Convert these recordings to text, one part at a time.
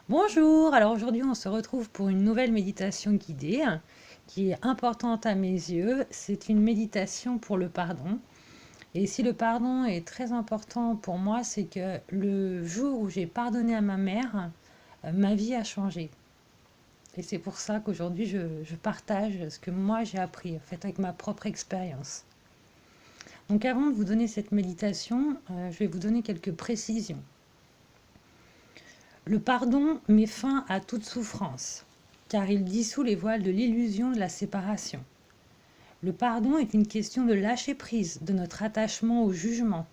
Bonjour, alors aujourd'hui on se retrouve pour une nouvelle méditation guidée qui est importante à mes yeux. C'est une méditation pour le pardon. Et si le pardon est très important pour moi, c'est que le jour où j'ai pardonné à ma mère, ma vie a changé. Et c'est pour ça qu'aujourd'hui je partage ce que moi j'ai appris en fait avec ma propre expérience. Donc avant de vous donner cette méditation, je vais vous donner quelques précisions. Le pardon met fin à toute souffrance, car il dissout les voiles de l'illusion de la séparation. Le pardon est une question de lâcher prise de notre attachement au jugement,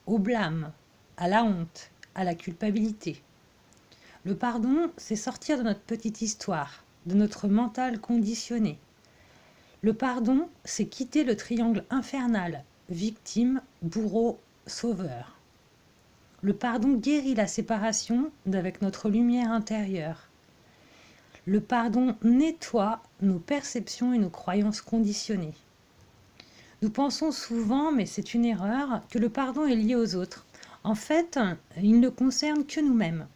au blâme, à la honte, à la culpabilité. Le pardon, c'est sortir de notre petite histoire, de notre mental conditionné. Le pardon, c'est quitter le triangle infernal, victime, bourreau, sauveur. Le pardon guérit la séparation d'avec notre lumière intérieure. Le pardon nettoie nos perceptions et nos croyances conditionnées. Nous pensons souvent, mais c'est une erreur, que le pardon est lié aux autres. En fait, il ne concerne que nous-mêmes.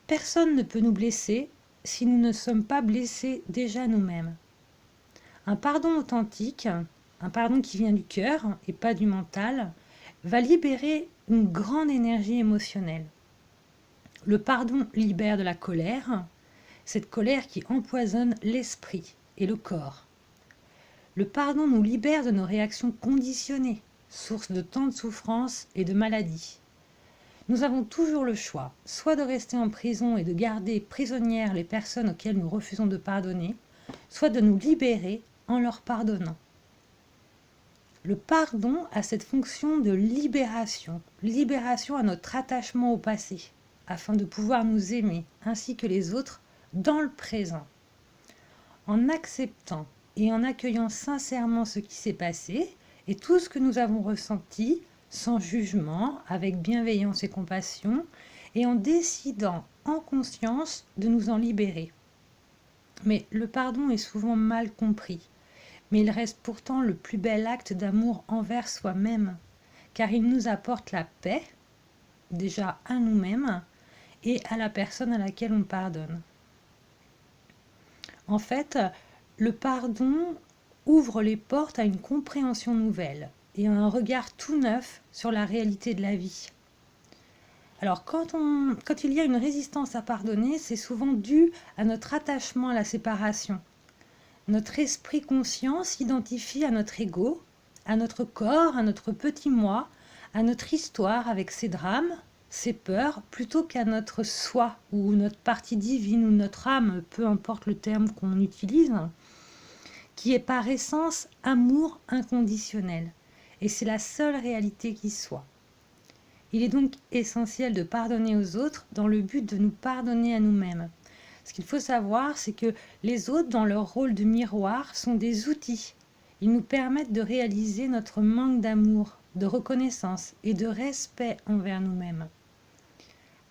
Personne ne peut nous blesser si nous ne sommes pas blessés déjà nous-mêmes. Un pardon authentique, un pardon qui vient du cœur et pas du mental, va libérer une grande énergie émotionnelle. Le pardon libère de la colère, cette colère qui empoisonne l'esprit et le corps. Le pardon nous libère de nos réactions conditionnées, source de tant de souffrance et de maladies. Nous avons toujours le choix, soit de rester en prison et de garder prisonnières les personnes auxquelles nous refusons de pardonner, soit de nous libérer en leur pardonnant. Le pardon a cette fonction de libération, libération à notre attachement au passé, afin de pouvoir nous aimer, ainsi que les autres, dans le présent. En acceptant et en accueillant sincèrement ce qui s'est passé et tout ce que nous avons ressenti, sans jugement, avec bienveillance et compassion, et en décidant en conscience de nous en libérer. Mais le pardon est souvent mal compris. Mais il reste pourtant le plus bel acte d'amour envers soi-même, car il nous apporte la paix, déjà à nous-mêmes, et à la personne à laquelle on pardonne. En fait, le pardon ouvre les portes à une compréhension nouvelle et à un regard tout neuf sur la réalité de la vie. Alors quand il y a une résistance à pardonner, c'est souvent dû à notre attachement à la séparation. Notre esprit conscient s'identifie à notre ego, à notre corps, à notre petit moi, à notre histoire avec ses drames, ses peurs, plutôt qu'à notre soi ou notre partie divine ou notre âme, peu importe le terme qu'on utilise, qui est par essence amour inconditionnel. Et c'est la seule réalité qui soit. Il est donc essentiel de pardonner aux autres dans le but de nous pardonner à nous-mêmes. Ce qu'il faut savoir, c'est que les autres, dans leur rôle de miroir, sont des outils. Ils nous permettent de réaliser notre manque d'amour, de reconnaissance et de respect envers nous-mêmes.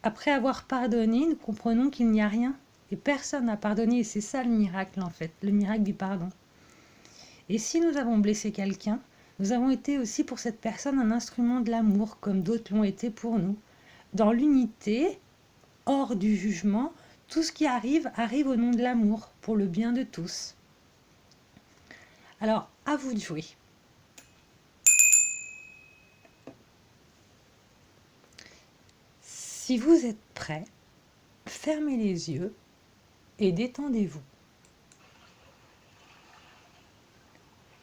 Après avoir pardonné, nous comprenons qu'il n'y a rien et personne n'a pardonné. Et c'est ça le miracle en fait, le miracle du pardon. Et si nous avons blessé quelqu'un, nous avons été aussi pour cette personne un instrument de l'amour, comme d'autres l'ont été pour nous. Dans l'unité, hors du jugement, tout ce qui arrive arrive au nom de l'amour, pour le bien de tous. Alors, à vous de jouer. Si vous êtes prêts, fermez les yeux et détendez-vous.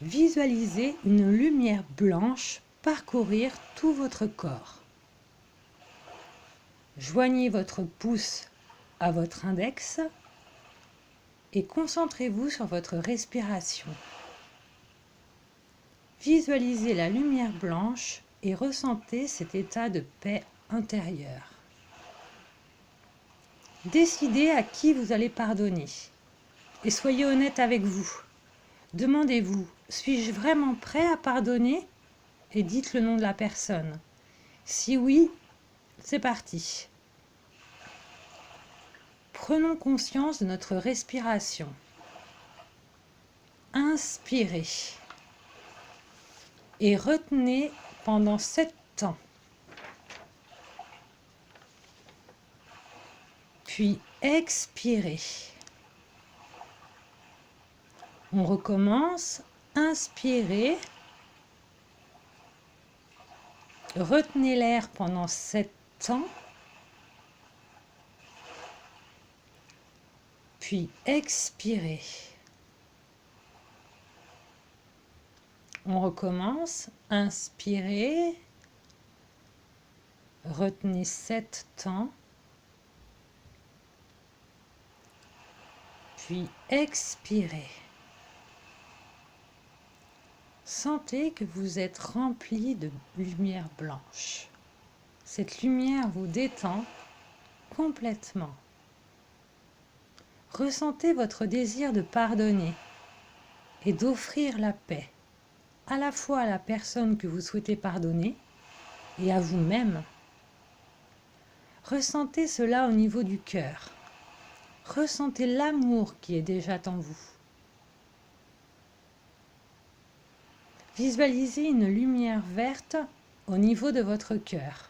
Visualisez une lumière blanche parcourir tout votre corps. Joignez votre pouce à votre index et concentrez-vous sur votre respiration. Visualisez la lumière blanche et ressentez cet état de paix intérieure. Décidez à qui vous allez pardonner et soyez honnête avec vous. Demandez-vous, suis-je vraiment prêt à pardonner? Et dites le nom de la personne. Si oui, c'est parti. Prenons conscience de notre respiration. Inspirez et retenez pendant 7 temps. puis expirez. On recommence, inspirez, retenez l'air pendant 7 temps, puis expirez. On recommence, inspirez, retenez 7 temps, puis expirez. Sentez que vous êtes rempli de lumière blanche. Cette lumière vous détend complètement. Ressentez votre désir de pardonner et d'offrir la paix, à la fois à la personne que vous souhaitez pardonner et à vous-même. Ressentez cela au niveau du cœur. Ressentez l'amour qui est déjà en vous. Visualisez une lumière verte au niveau de votre cœur.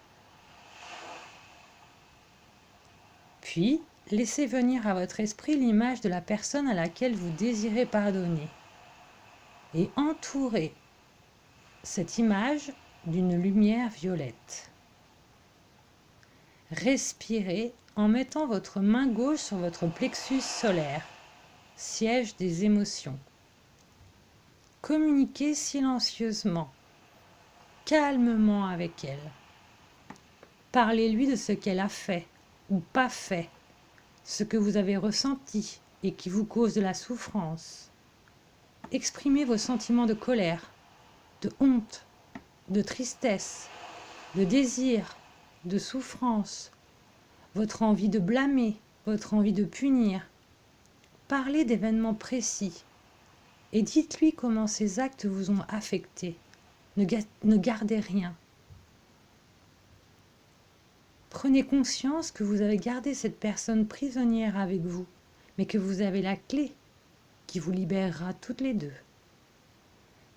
Puis, laissez venir à votre esprit l'image de la personne à laquelle vous désirez pardonner. Et entourez cette image d'une lumière violette. Respirez en mettant votre main gauche sur votre plexus solaire, siège des émotions. Communiquez silencieusement, calmement avec elle. Parlez-lui de ce qu'elle a fait ou pas fait, ce que vous avez ressenti et qui vous cause de la souffrance. Exprimez vos sentiments de colère, de honte, de tristesse, de désir, de souffrance, votre envie de blâmer, votre envie de punir. Parlez d'événements précis et dites-lui comment ces actes vous ont affecté. Ne gardez rien. Prenez conscience que vous avez gardé cette personne prisonnière avec vous, mais que vous avez la clé qui vous libérera toutes les deux.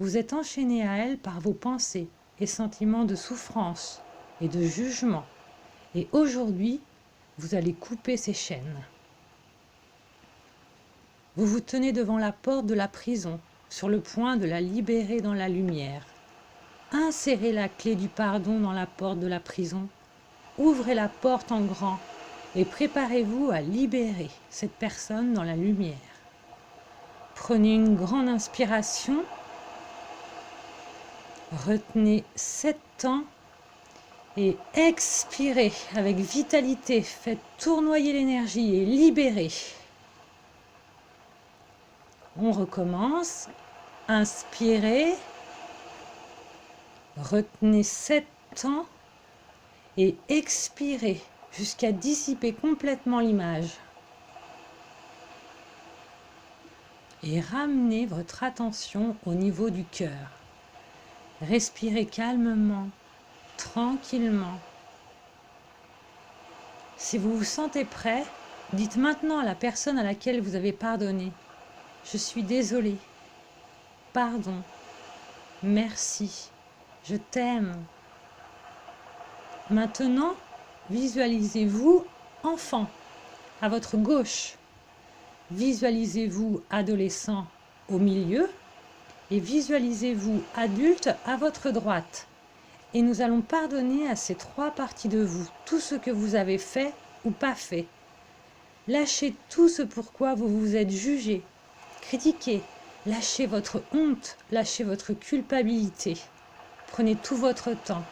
Vous êtes enchaînés à elle par vos pensées et sentiments de souffrance et de jugement. Et aujourd'hui, vous allez couper ces chaînes. Vous vous tenez devant la porte de la prison, sur le point de la libérer dans la lumière. Insérez la clé du pardon dans la porte de la prison. Ouvrez la porte en grand et préparez-vous à libérer cette personne dans la lumière. Prenez une grande inspiration. Retenez 7 temps et expirez avec vitalité. Faites tournoyer l'énergie et libérez. On recommence. Inspirez. Retenez 7 temps et expirez jusqu'à dissiper complètement l'image. Et ramenez votre attention au niveau du cœur. Respirez calmement, tranquillement. Si vous vous sentez prêt, dites maintenant à la personne à laquelle vous avez pardonné: je suis désolé, pardon, merci, je t'aime. Maintenant, visualisez-vous enfant à votre gauche. Visualisez-vous adolescent au milieu et visualisez-vous adulte à votre droite. Et nous allons pardonner à ces 3 parties de vous, tout ce que vous avez fait ou pas fait. Lâchez tout ce pourquoi vous vous êtes jugé, critiqué. Lâchez votre honte, lâchez votre culpabilité. Prenez tout votre temps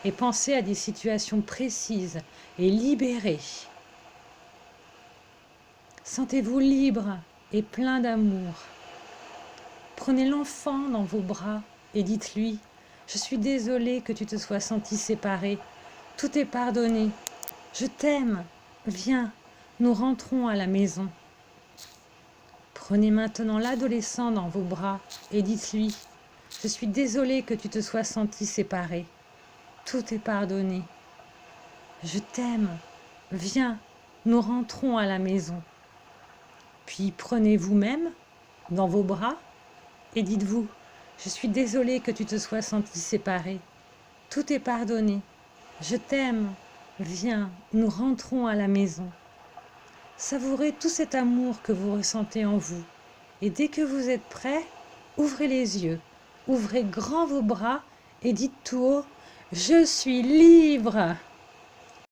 et pensez à des situations précises et libérées. Sentez-vous libre et plein d'amour. Prenez l'enfant dans vos bras et dites-lui: je suis désolée que tu te sois senti séparé. Tout est pardonné. Je t'aime. Viens, nous rentrons à la maison. Prenez maintenant l'adolescent dans vos bras et dites-lui: je suis désolée que tu te sois senti séparé. Tout est pardonné. Je t'aime. Viens, nous rentrons à la maison. Puis prenez vous-même dans vos bras et dites-vous: je suis désolée que tu te sois senti séparé. Tout est pardonné. Je t'aime. Viens, nous rentrons à la maison. Savourez tout cet amour que vous ressentez en vous. Et dès que vous êtes prêt, ouvrez les yeux, ouvrez grand vos bras et dites tout haut, « Je suis libre !»